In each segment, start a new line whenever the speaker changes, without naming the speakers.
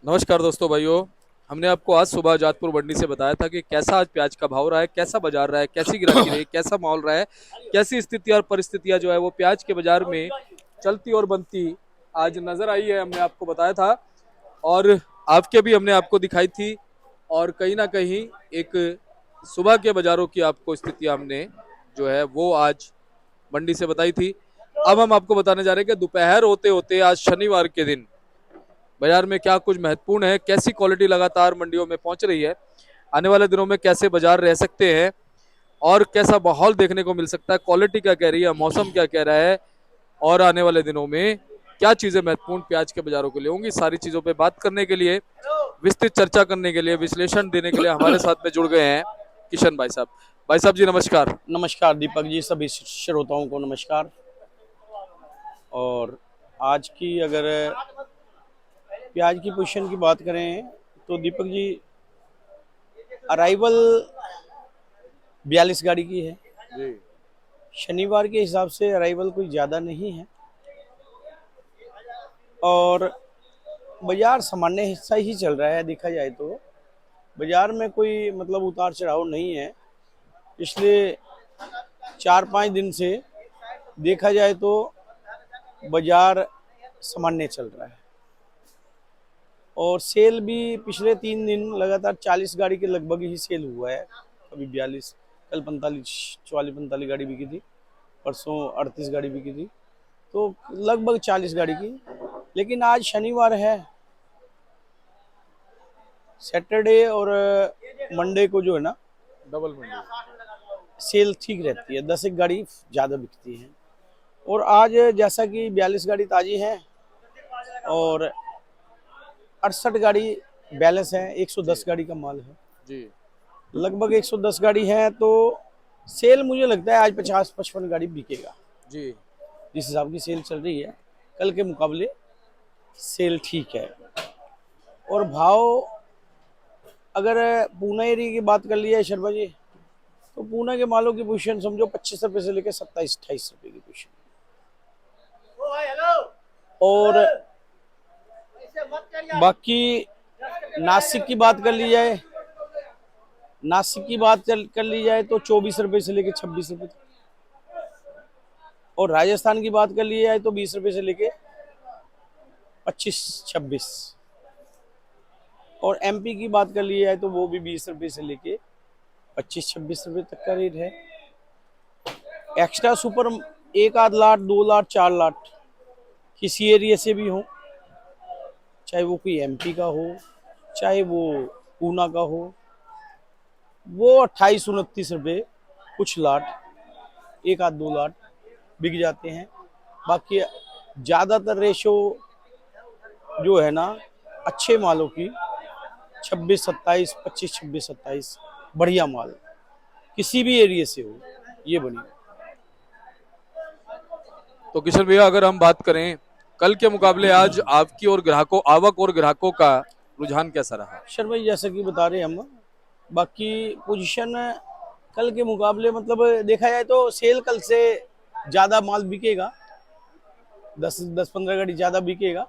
नमस्कार दोस्तों भाइयों। हमने आपको आज सुबह जातपुर मंडी से बताया था कि कैसा आज प्याज का भाव रहा है, कैसा बाजार रहा है, कैसी गिराकी रही, कैसा माहौल रहा है, कैसी स्थिति और परिस्थितियां जो है वो प्याज के बाजार में चलती और बनती आज नजर आई है। हमने आपको बताया था और आपके भी हमने आपको दिखाई थी और कहीं ना कहीं एक सुबह के बाजारों की आपको स्थितियां हमने जो है वो आज मंडी से बताई थी। अब हम आपको बताने जा रहे हैं कि दोपहर होते होते आज शनिवार के दिन बाजार में क्या कुछ महत्वपूर्ण है, कैसी क्वालिटी लगातार मंडियों में पहुंच रही है, आने वाले दिनों में कैसे बाजार रह सकते हैं और कैसा माहौल देखने को मिल सकता है, क्वालिटी क्या कह रही है, मौसम क्या कह रहा है और आने वाले दिनों में क्या चीजें महत्वपूर्ण प्याज के बाजारों के लिए होंगी। सारी चीजों पे बात करने के लिए, विस्तृत चर्चा करने के लिए, विश्लेषण देने के लिए हमारे साथ में जुड़ गए हैं किशन भाई साहब। भाई साहब जी नमस्कार।
नमस्कार दीपक जी, सभी श्रोताओं को नमस्कार। और आज की अगर प्याज की पोजीशन की बात करें तो दीपक जी, अराइवल 42 गाड़ी की है।
जी।
शनिवार के हिसाब से अराइवल कोई ज़्यादा नहीं है और बाजार सामान्य हिस्सा ही चल रहा है। देखा जाए तो बाजार में कोई मतलब उतार चढ़ाव नहीं है। पिछले 4-5 दिन से देखा जाए तो बाजार सामान्य चल रहा है और सेल भी पिछले 3 दिन लगातार 40 गाड़ी के लगभग ही सेल हुआ है। कभी 42, कल 45 गाड़ी बिकी थी, परसों 38 गाड़ी बिकी थी, तो लगभग 40 गाड़ी की। लेकिन आज शनिवार है, सैटरडे और मंडे को जो है ना,
डबल मंडी।
सेल ठीक रहती है, 10 एक गाड़ी ज़्यादा बिकती है। और आज जैसा कि 42 गाड़ी ताज़ी है और 68 गाड़ी बैलेंस है,
जी
110 गाड़ी का माल है।
जी
लगभग 110 गाड़ी है तो सेल मुझे लगता है आज 50-55 गाड़ी बिकेगा।
जी।
जिस हिसाब की सेल चल रही है कल के मुकाबले सेल ठीक है। और भाव अगर पूना एरिया की बात कर लिया है शर्मा जी, तो पूना के मालों की पोजीशन समझो 25 रुपये से लेकर 27-28 रुपये की पोजीशन। और बाकी नासिक की बात कर ली जाए, कर ली जाए तो 24 रुपये से लेकर 26 रुपये तक। और राजस्थान की बात कर ली जाए तो 20 रुपये से लेके 25-26। और एमपी की बात कर ली जाए तो वो भी 20 रुपये से लेके 25-26 रुपये तक का रेट है। एक्स्ट्रा सुपर 1 आध लाट, 2 लाट, 4 लाट किसी एरिया से भी हो, चाहे वो कोई एमपी का हो, चाहे वो पूना का हो, वो 28-29 रुपये कुछ लाट, 1 आध 2 लाट बिक जाते हैं। बाकी ज़्यादातर रेशो जो है ना अच्छे मालों की 26-27, 25-26-27, बढ़िया माल किसी भी एरिया से हो ये बढ़िया।
तो किशन भैया अगर हम बात करें कल के मुकाबले आज आपकी और ग्राहकों आवक और ग्राहकों का रुझान कैसा रहा?
शर्मा जी जैसा कि बता रहे हैं हम, बाकी पोजीशन कल के मुकाबले मतलब देखा जाए तो सेल कल से ज़्यादा माल बिकेगा, 10-15 गाड़ी ज़्यादा बिकेगा।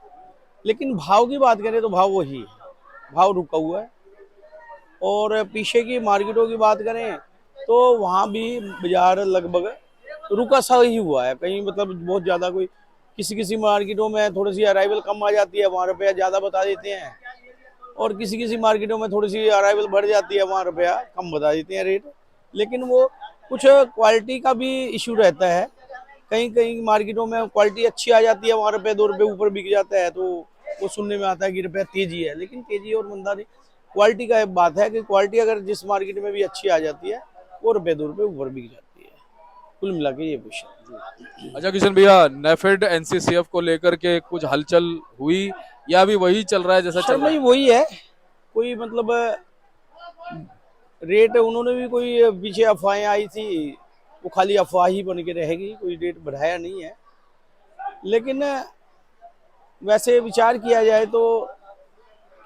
लेकिन भाव की बात करें तो भाव वही है, भाव रुका हुआ है। और पीछे की मार्केटों की बात करें तो वहाँ भी बाजार लगभग रुका सा ही हुआ है। कहीं मतलब बहुत ज़्यादा कोई किसी किसी मार्केटों में थोड़ी सी अराइवल कम आ जाती है, वहाँ रुपया ज़्यादा बता देते हैं। और किसी किसी मार्केटों में थोड़ी सी अराइवल बढ़ जाती है, वहाँ रुपया कम बता देते हैं रेट। लेकिन वो कुछ क्वालिटी का भी इशू रहता है। कहीं कहीं मार्केटों में क्वालिटी अच्छी आ जाती है, वहाँ रुपये 2 रुपये ऊपर बिक जाता है, तो वो सुनने में आता है कि रुपया तेजी है। लेकिन तेजी और मंदारी क्वालिटी का एक बात है कि क्वालिटी अगर जिस मार्केट में भी अच्छी आ जाती है वो रुपये 2 रुपये ऊपर बिक जाती है। कुल मिला के ये पोजीशन।
अच्छा किशन भैया, नेफेड एनसीसीएफ को लेकर के कुछ हलचल हुई या अभी वही चल रहा है जैसा चल
शर्मा
रहा
जी
है?
वही है, कोई मतलब रेट उन्होंने भी कोई पीछे अफवाहें आई थी, वो खाली अफवाह ही बन के रहेगी, कोई रेट बढ़ाया नहीं है। लेकिन वैसे विचार किया जाए तो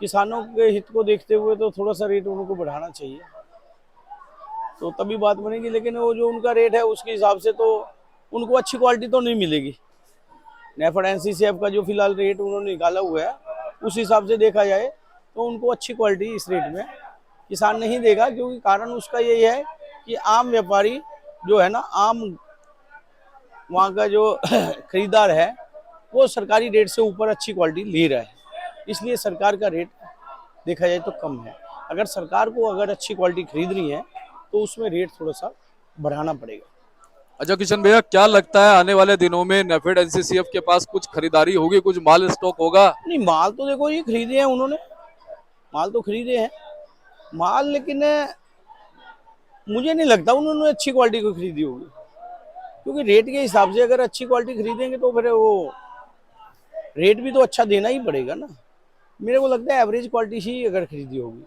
किसानों के हित को देखते हुए तो थोड़ा सा रेट उनको बढ़ाना चाहिए, तो तभी बात बनेगी। लेकिन वो जो उनका रेट है उसके हिसाब से तो उनको अच्छी क्वालिटी तो नहीं मिलेगी। नेफेड एनसीसीएफ का जो फिलहाल रेट उन्होंने निकाला हुआ है उस हिसाब से देखा जाए तो उनको अच्छी क्वालिटी इस रेट में किसान नहीं देगा, क्योंकि कारण उसका यही है कि आम व्यापारी जो है ना, आम वहाँ का जो खरीदार है वो सरकारी रेट से ऊपर अच्छी क्वालिटी ले रहा है, इसलिए सरकार का रेट देखा जाए तो कम है। अगर सरकार को अगर अच्छी क्वालिटी खरीदनी है तो उसमें रेट थोड़ा सा बढ़ाना पड़ेगा।
अच्छा किशन भैया, क्या लगता है आने वाले दिनों में नेफेड एनसीसीएफ के पास कुछ खरीदारी होगी, कुछ माल स्टॉक होगा?
नहीं, माल तो देखो ये खरीदे हैं उन्होंने, माल तो खरीदे हैं माल, लेकिन मुझे नहीं लगता उन्होंने अच्छी क्वालिटी को खरीदी होगी, क्योंकि रेट के हिसाब से अगर अच्छी क्वालिटी खरीदेंगे तो फिर वो रेट भी तो अच्छा देना ही पड़ेगा ना। मेरे को लगता है एवरेज क्वालिटी ही अगर खरीदी होगी,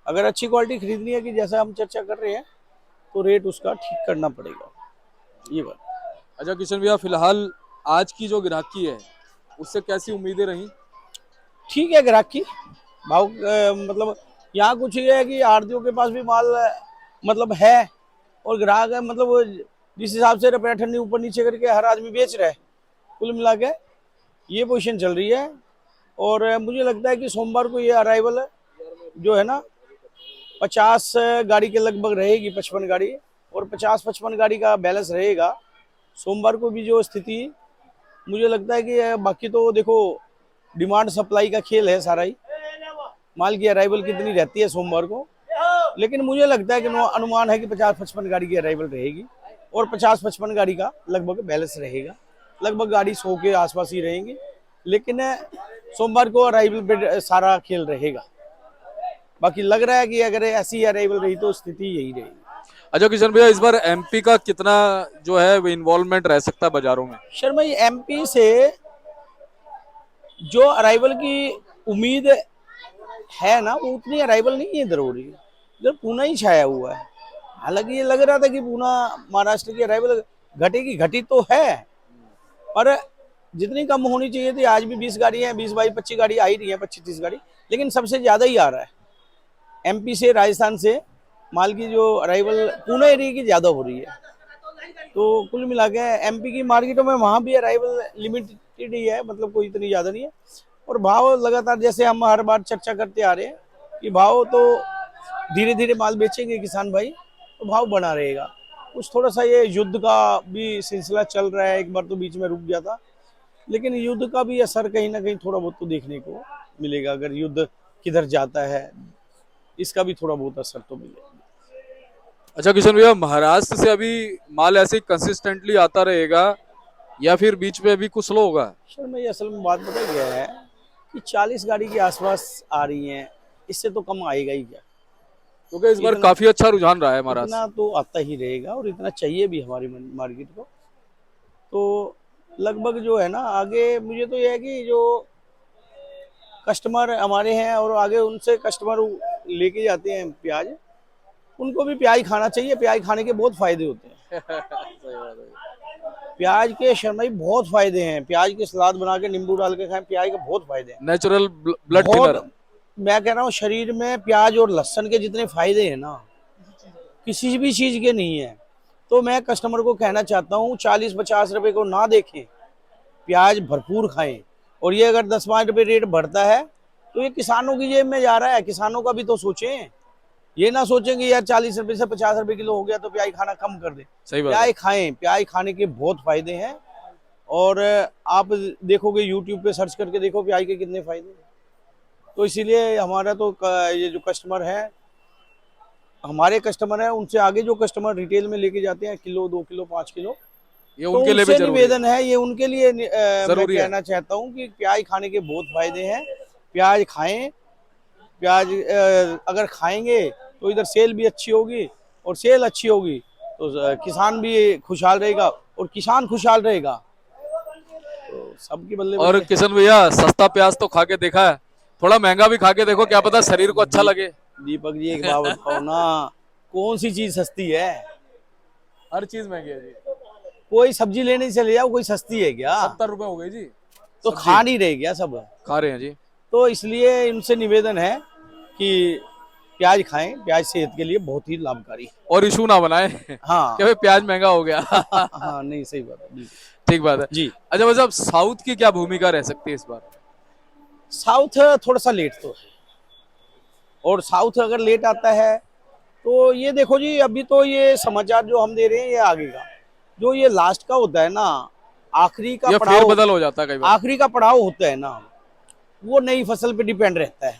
अगर अच्छी क्वालिटी खरीदनी है कि जैसा हम चर्चा कर रहे हैं तो रेट उसका ठीक करना पड़ेगा, ये बात।
अच्छा किशन भैया, फिलहाल आज की जो ग्राहकी है उससे कैसी उम्मीदें रही?
ठीक है, ग्राहकी भाव मतलब यहाँ कुछ ये है कि आड़तियों के पास भी माल मतलब है, और ग्राहक है, मतलब वो जिस हिसाब से रुपया ठंडी ऊपर नीचे करके हर आदमी बेच रहा है, कुल मिला के ये पोजीशन चल रही है। और मुझे लगता है कि सोमवार को ये अराइवल जो है ना 50 गाड़ी के लगभग रहेगी, 55 गाड़ी, और 50-55 गाड़ी का बैलेंस रहेगा सोमवार को भी। जो स्थिति मुझे लगता है कि बाकी तो देखो डिमांड सप्लाई का खेल है सारा ही, माल की अराइवल कितनी रहती है सोमवार को, लेकिन मुझे लगता है कि अनुमान है कि 50-55 गाड़ी की अराइवल रहेगी और 50-55 गाड़ी का लगभग बैलेंस रहेगा, लगभग गाड़ी 100 के आसपास ही रहेंगी, लेकिन सोमवार को अराइवल पे सारा खेल रहेगा। बाकी लग रहा है कि अगर ऐसी अराइवल रही तो स्थिति यही रहेगी।
अच्छा किशन भैया, इस बार एमपी का कितना जो है वो इन्वॉल्वमेंट रह सकता है बाजारों में?
शर्मा जी, एमपी से जो अराइवल की उम्मीद है ना, वो उतनी अराइवल नहीं है इधर हो रही, इधर पूना ही छाया हुआ है। हालांकि ये लग रहा था कि पूना महाराष्ट्र की अराइवल घटेगी, घटी तो है, पर जितनी कम होनी चाहिए थी, आज भी 20 गाड़ी है, 20-22-25 गाड़ी आ ही रही है, 25-30 गाड़ी, लेकिन सबसे ज्यादा ही आ रहा है एमपी से, राजस्थान से माल की जो अराइवल पुणे एरिया की ज्यादा हो रही है। तो कुल मिला के एमपी की मार्केटों में वहां भी अराइवल लिमिटेड ही है, मतलब कोई इतनी ज्यादा नहीं है। और भाव लगातार जैसे हम हर बार चर्चा करते आ रहे हैं कि भाव तो धीरे धीरे माल बेचेंगे किसान भाई तो भाव बना रहेगा। कुछ थोड़ा सा ये युद्ध का भी सिलसिला चल रहा है, एक बार तो बीच में रुक गया था, लेकिन युद्ध का भी असर कहीं ना कहीं थोड़ा बहुत तो देखने को मिलेगा। अगर युद्ध किधर जाता है इसका भी थोड़ा बहुत असर तो मिलेगा।
अच्छा किशन भैया, महाराष्ट्र से अभी माल ऐसे कंसिस्टेंटली आता रहेगा या फिर बीच में अभी कुछ स्लो होगा?
सर मैं असल में बात बता गया है कि 40 गाड़ी के आसपास आ रही हैं, इससे तो कम आएगा ही क्या,
क्योंकि इस बार
इतना
काफी अच्छा रुझान रहा है महाराष्ट्र।
इतना तो आता ही रहेगा और इतना चाहिए भी हमारी मार्केट को। तो लगभग जो है ना आगे मुझे तो यह है कि जो कस्टमर हमारे हैं और आगे उनसे कस्टमर लेके जाते हैं प्याज, उनको भी प्याज खाना चाहिए। प्याज खाने के बहुत फायदे होते हैं।
सही बात है।
प्याज के शर्मा जी बहुत फायदे हैं, प्याज के सलाद बना के नींबू डाल के खाएं, प्याज के बहुत फायदे हैं।
Natural blood thinner.
बहुत, मैं कह रहा हूँ शरीर में प्याज और लहसुन के जितने फायदे हैं ना किसी भी चीज के नहीं है। तो मैं कस्टमर को कहना चाहता हूँ 40-50 रुपए को ना देखें, प्याज भरपूर खाएं। और ये अगर 10-5 रुपए रेट बढ़ता है तो ये किसानों की जेब में जा रहा है, किसानों का भी तो सोचें। ये ना सोचें कि यार 40 रुपए से 50 रुपए किलो हो गया तो प्याज खाना कम कर दे।
सही बात है।
प्याज खाएं, प्याज खाने के बहुत फायदे हैं। और आप देखोगे यूट्यूब पे सर्च करके देखो प्याज के कितने फायदे हैं। तो इसीलिए हमारा तो ये जो कस्टमर है, हमारे कस्टमर है, उनसे आगे जो कस्टमर रिटेल में लेके जाते हैं किलो 2 किलो 5 किलो,
ये
तो
उनके लिए भी
उनसे
जरूरी
निवेदन है, ये उनके लिए मैं
जरूरी है।
कहना चाहता हूँ कि प्याज खाने के बहुत फायदे हैं। प्याज खाएं, प्याज अगर खाएंगे तो इधर सेल भी अच्छी होगी, और सेल अच्छी होगी तो किसान भी खुशहाल रहेगा, और किसान खुशहाल रहेगा तो सबकी बल्ले
और
बल्ले।
किशन भैया, सस्ता प्याज तो खा के देखा है, थोड़ा महंगा भी खा के देखो, क्या पता शरीर को अच्छा लगे।
दीपक जी एक बात बताओ ना, कौन सी चीज सस्ती है?
हर चीज महंगी है जी।
कोई सब्जी लेने चले जाओ, कोई सस्ती है क्या?
70 रुपए हो गई जी।
तो
सब्जी
खा नहीं रहे क्या सब?
खा रहे हैं जी।
तो इसलिए इनसे निवेदन है कि प्याज खाएं, प्याज सेहत के लिए बहुत ही लाभकारी है।
और इशू ना बनाए
हाँ
कि भाई प्याज महंगा हो गया।
हाँ नहीं सही बात है, बिल्कुल।
ठीक बात है
जी
अच्छा, वैसे अब साउथ की क्या भूमिका रह सकती है इस बार?
साउथ थोड़ा सा लेट तो है, और साउथ अगर लेट आता है तो ये देखो जी, अभी तो ये समाचार जो हम दे रहे हैं ये आगे का, जो ये लास्ट का होता है ना, आखिरी का
या फेर
पड़ाव,
बदल हो जाता है कई बार।
आखिरी का पड़ाव होता है ना, वो नई फसल पे डिपेंड रहता है।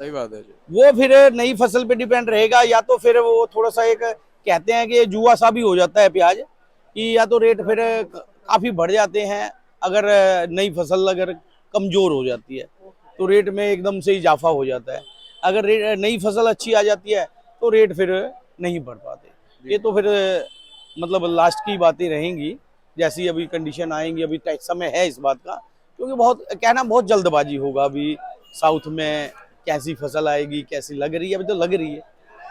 सही बात है जी।
वो फिर नई फसल पे डिपेंड रहेगा, या तो फिर वो थोड़ा सा एक कहते हैं कि जुआ सा भी हो जाता है प्याज, कि या तो रेट फिर काफी बढ़ जाते हैं, अगर नई फसल अगर कमजोर हो जाती है तो रेट में एकदम से इजाफा हो जाता है, अगर नई फसल अच्छी आ जाती है तो रेट फिर नहीं बढ़ पाते। ये तो फिर मतलब लास्ट की बातें रहेंगी, जैसी अभी कंडीशन आएंगी, अभी समय है इस बात का, क्योंकि बहुत कहना बहुत जल्दबाजी होगा अभी साउथ में कैसी फसल आएगी, कैसी लग रही है, अभी तो लग रही है,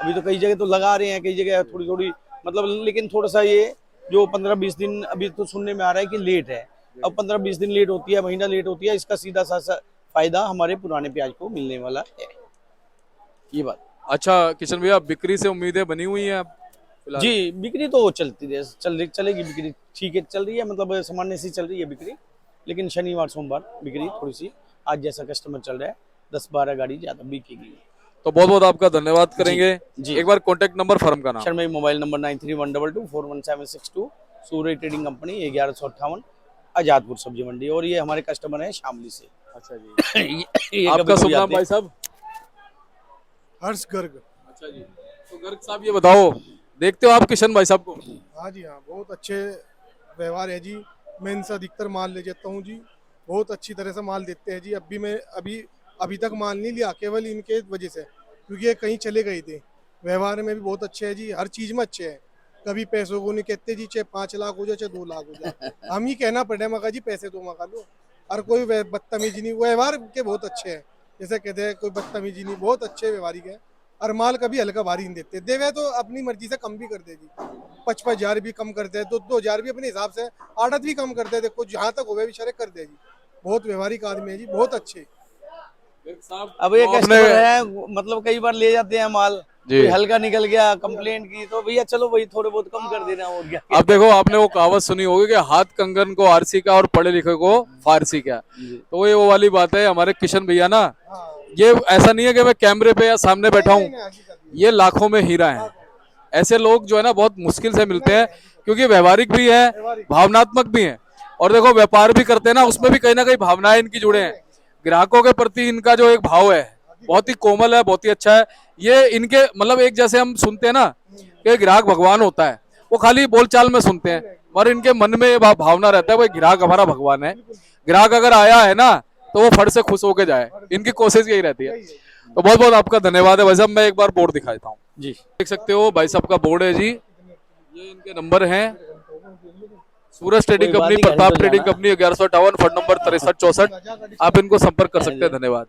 अभी तो कई जगह तो लगा रहे हैं, कई जगह थोड़ी थोड़ी मतलब, लेकिन थोड़ा सा ये जो 15-20 दिन अभी तो सुनने में आ रहा है कि लेट है, अब 15-20 दिन लेट होती है, महीना लेट होती है, इसका सीधा सा फायदा हमारे पुराने प्याज को मिलने वाला है, ये बात।
अच्छा किशन भैया, बिक्री से उम्मीदें बनी हुई हैं अब फिलहाल?
जी, बिक्री तो चलती है, चलेगी बिक्री, ठीक है चल रही है, मतलब सामान्य सी चल रही है बिक्री, लेकिन शनिवार सोमवार बिक्री थोड़ी सी आज जैसा कस्टमर चल रहा है 10-12 गाड़ी ज्यादा बिकेगी।
तो बहुत बहुत आपका धन्यवाद करेंगे।
जी।
एक बार कॉन्टेक्ट नंबर फर्म का नाम।
शर्मा मोबाइल नंबर 9312241762, सूर्य ट्रेडिंग कंपनी 1158, आजादपुर सब्जी मंडी, और ये हमारे कस्टमर हैं शामली से।
अच्छा जी।
ये
आपका
कभी
शुभ
कभी
नाम
आते
भाई
हैं।
साहब?
हर्ष गर्ग।
अच्छा जी। तो गर्ग साहब ये बताओ, देखते हो आप किशन भाई साहब को?
हाँ जी हाँ, बहुत अच्छे व्यवहार है जी। मैं इनसे अधिकतर माल ले जाता हूँ जी, बहुत अच्छी तरह से माल देते हैं जी। अभी तक माल नहीं लिया केवल इनके वजह से, क्योंकि ये कहीं चले गए थे। व्यवहार में भी बहुत अच्छे है जी, हर चीज़ में अच्छे हैं। कभी पैसों को नहीं कहते जी, चाहे 5 लाख हो जाए चाहे 2 लाख हो जाए, हम ही कहना पड़े मगा जी पैसे दो मगा लो। और कोई बदतमीजी नहीं, व्यवहार के बहुत अच्छे हैं। जैसे कहते हैं कोई बदतमीजी नहीं, बहुत अच्छे व्यवहारिक है। और माल कभी हल्का भारी नहीं देते, देवे तो अपनी मर्जी से कम भी कर दे जी, 55,000 भी कम करते हैं, 2,000 भी अपने हिसाब से, आड़त भी कम करते हैं, देखो जहाँ तक हो बेचारे कर दे जी। बहुत व्यवहारिक आदमी है जी, बहुत अच्छे।
अब ये
तो
कस्टमर है, मतलब कई बार ले जाते हैं माल,
जी।
कोई हल्का निकल गया, कंप्लेंट की, तो भैया चलो भाई थोड़े बहुत कम कर देना, और क्या।
अब देखो, आपने वो कहावत सुनी होगी कि हाथ कंगन को आरसी का और पढ़े लिखे को फारसी का। तो ये वो वाली बात है, हमारे किशन भैया ना, ये ऐसा नहीं है कि मैं कैमरे पे या सामने बैठा हूँ, ये लाखों में हीरा है। ऐसे लोग जो है ना बहुत मुश्किल से मिलते हैं, क्योंकि व्यवहारिक भी है, भावनात्मक भी है, और देखो व्यापार भी करते हैं ना, उसमें भी कहीं ना कहीं भावनाएं इनकी जुड़े हैं। ग्राहकों के प्रति इनका जो एक भाव है बहुत ही कोमल है, बहुत ही अच्छा है। ये इनके मतलब एक जैसे हम सुनते हैं ना कि ग्राहक भगवान होता है, वो खाली बोलचाल में सुनते हैं, और इनके मन में ये भावना रहता है भाई ग्राहक हमारा भगवान है। ग्राहक अगर आया है ना तो वो फट से खुश होके जाए, इनकी कोशिश यही रहती है। तो बहुत बहुत आपका धन्यवाद है भाई साहब। मैं एक बार बोर्ड दिखाता हूँ
जी,
देख सकते हो भाई साहब का बोर्ड है जी, ये इनके नंबर हैं। सूरज ट्रेडिंग
कोई बात
कंपनी,
नहीं, घर
प्रताप
तो
ट्रेडिंग
जाना।
Company 1158, phone number 6364। आप इनको संपर्क कर सकते हैं। धन्यवाद।